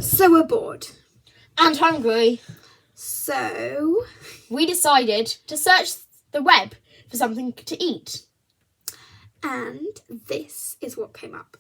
So we're bored. And hungry. So we decided to search the web for something to eat. And this is what came up.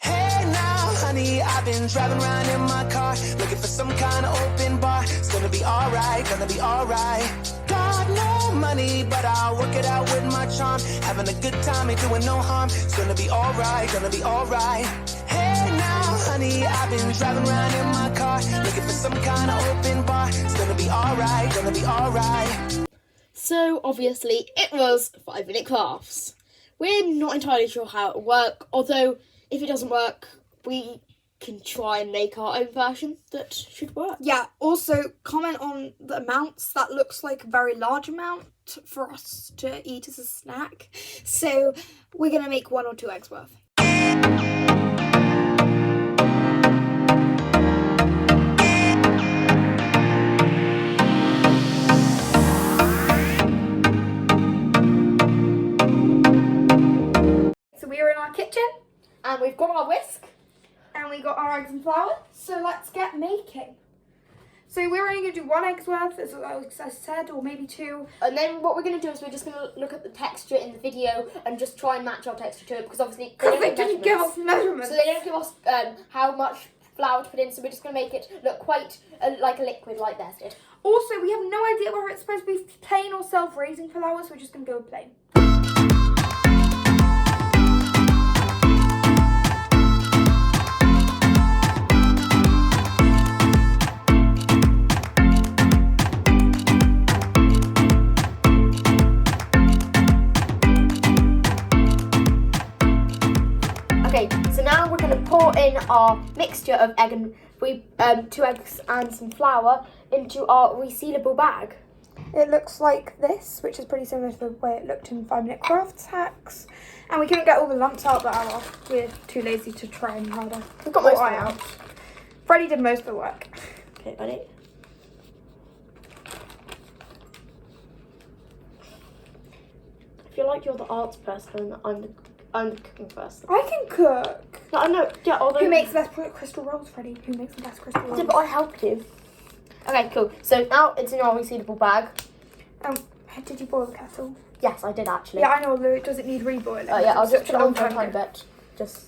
Hey now, honey, I've been driving around in my car, looking for some kind of open bar. It's gonna be alright, gonna be alright. Got no money, but I'll work it out with my charm. Having a good time, ain't doing no harm. It's gonna be alright, gonna be alright. Hey now, honey, I've been driving around in my car, looking for some kind of open bar. It's gonna be alright, gonna be alright. So obviously it was 5-minute crafts. We're not entirely sure how it will work, although if it doesn't work, we can try and make our own version that should work. Yeah, also comment on the amounts. That looks like a very large amount for us to eat as a snack. So we're going to make 1 or 2 eggs worth. So we are in our kitchen. And we've got our whisk. And we got our eggs and flour. So let's get making. So we're only going to do 1 egg's worth, as I said, or maybe 2. And then what we're going to do is we're just going to look at the texture in the video and just try and match our texture to it, because obviously they didn't give us measurements. So they don't give us how much flour to put in, so we're just going to make it look quite like a liquid like theirs did. Also, we have no idea whether it's supposed to be plain or self-raising flour, so we're just going to go with plain. Okay, so now we're going to pour in our mixture of 2 eggs and some flour into our resealable bag. It looks like this, which is pretty similar to the way it looked in 5-minute crafts hacks. And we couldn't get all the lumps out, but we're too lazy to try any harder. We've got most of it out. Freddie did most of the work. Okay, ready? I feel like you're the arts person and I'm the cooking person. I can cook. No, I know. Yeah, although Who makes the best crystal rolls, Freddie? Who makes the best crystal rolls? Yeah, but I helped you. Okay, cool. So now it's in our resealable bag. Did you boil the kettle? Yes, I did actually. Yeah, I know, although it doesn't need reboiling. Yeah, I'll just put it on for a tiny bit.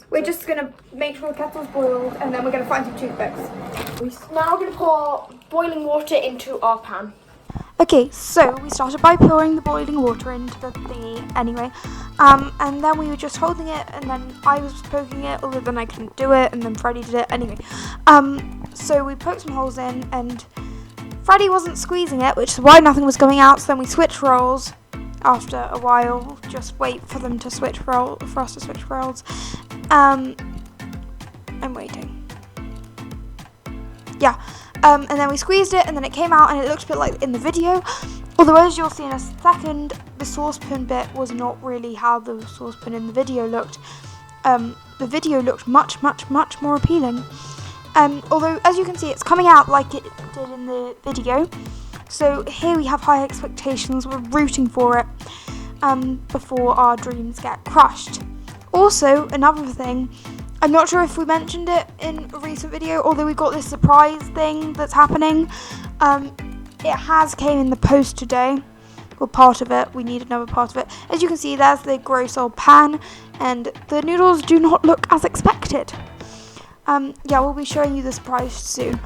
We're just going to make sure the kettle's boiled, and then we're going to find some toothpicks. We're now going to pour boiling water into our pan. Okay, so we started by pouring the boiling water into the thingy anyway, and then we were just holding it, and then I was poking it, although then I couldn't do it, and then Freddie did it anyway. So we poked some holes in, and Freddie wasn't squeezing it, which is why nothing was going out, so then we switched roles. After a while, just wait for them to switch for us to switch roles. I'm waiting. Yeah. And then we squeezed it, and then it came out, and it looked a bit like in the video. Although, as you'll see in a second, the saucepan bit was not really how the saucepan in the video looked. The video looked much, much, much more appealing. Although, as you can see, it's coming out like it did in the video. So here we have high expectations. We're rooting for it before our dreams get crushed. Also, another thing, I'm not sure if we mentioned it in a recent video, although we got this surprise thing that's happening. It has came in the post today, or part of it. We need another part of it. As you can see, there's the gross old pan, and the noodles do not look as expected. Yeah, we'll be showing you the surprise soon.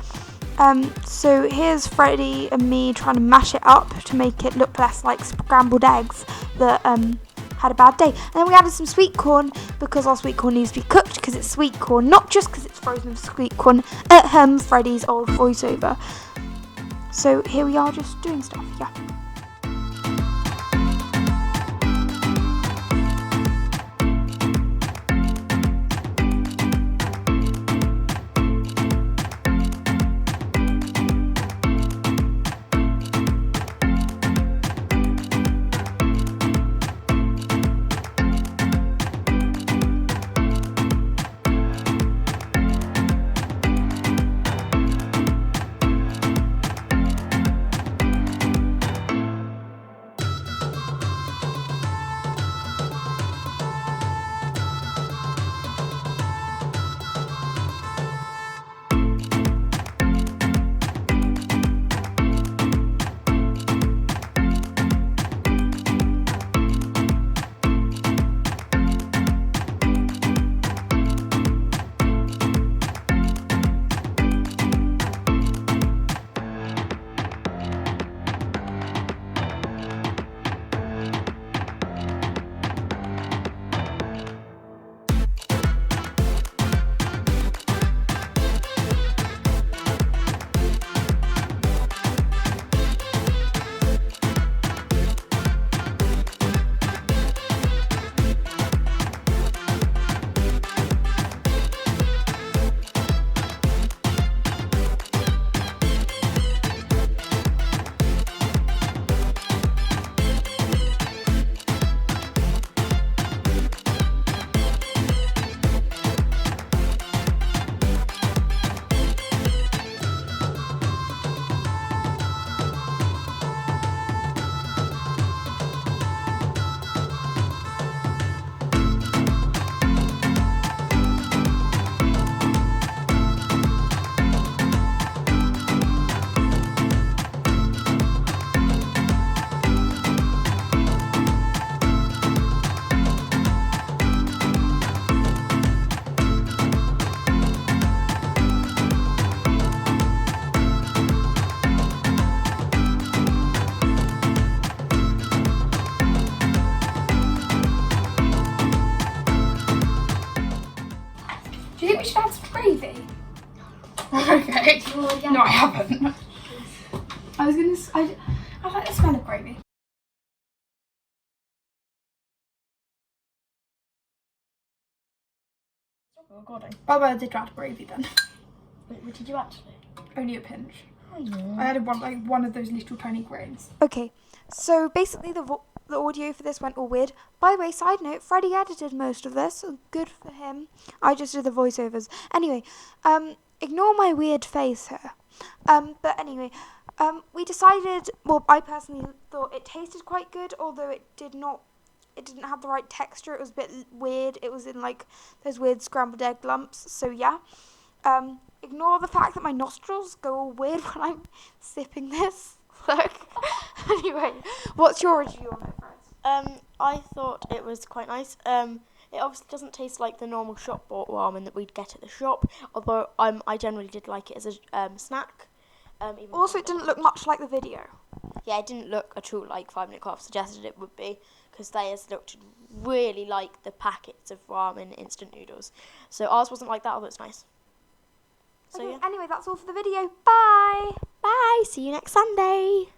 So here's Freddie and me trying to mash it up to make it look less like scrambled eggs that had a bad day. And then we added some sweet corn, because our sweet corn needs to be cooked, because it's sweet corn, not just because it's frozen sweet corn. Freddie's old voiceover. So here we are just doing stuff, yeah. gravy. Okay. No, I haven't. I like the smell of gravy. Recording. Oh, well, I did add gravy then. Wait, what did you actually? Only a pinch. Oh, yeah. I added one of those little tiny grains. Okay, so basically the audio for this went all weird. By the way, side note, Freddie edited most of this. So good for him. I just did the voiceovers. Anyway, ignore my weird face here. But anyway, we decided. Well, I personally thought it tasted quite good, although it didn't have the right texture. It was a bit weird. It was in like those weird scrambled egg lumps. So yeah. Ignore the fact that my nostrils go all weird when I'm sipping this. Look. Anyway, what's your review on it, Fred? I thought it was quite nice. It obviously doesn't taste like the normal shop bought ramen that we'd get at the shop, although I generally did like it as a snack. Also, it didn't look much like the video. Yeah, it didn't look at all like 5 Minute Craft suggested it would be, because theirs looked really like the packets of ramen instant noodles. So ours wasn't like that, although it's nice. So Okay, yeah. anyway, that's all for the video. Bye! Bye, see you next Sunday.